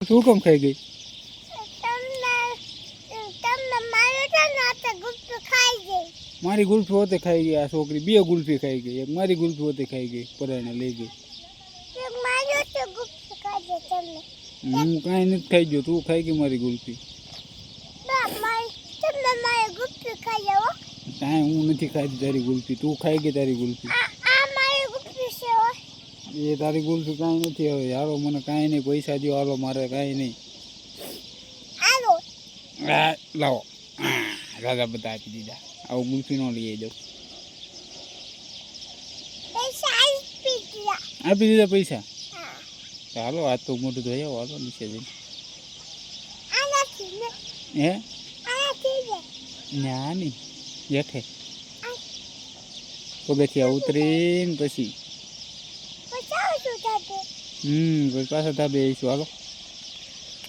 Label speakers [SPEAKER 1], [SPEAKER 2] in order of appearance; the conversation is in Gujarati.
[SPEAKER 1] શું કામ ખાઈ ગઈ? મારી ગુલ્ફી હોતે ખાઈ ગઈ આ છોકરી. બે ગુલ્ફી ખાઈ ગઈ. એક મારી ગુલ્ફી હોતે ખાઈ ગઈ, પરાઈને લઈ ગઈ. હું કાંઈ નથી ખાઈ ગયો, તું ખાઈ ગઈ મારી ગુલ્ફી. કાંઈ હું નથી ખાધી તારી ગુલ્ફી, તું ખાઈ ગઈ તારી ગુલ્ફી. એ તારી ગુલ્ફી કાંઈ નથી. હવે હાલો, મને કાંઈ નહીં, પૈસા દો હાલો, મારે કાંઈ નહીં. લાવો, રાજા બધા આપી દીધા. આવું ગુલ્ફી ન લઈ દો. આપી દીધા પૈસા? ચાલો, આજ તો મોટું ધોઈ આવો, હાલો નીચે જઈને. હે ના નહીં, જેઠે પગથિયા ઉતરીને પછી પછી પાછા ધાબે આવીશું. હાલો.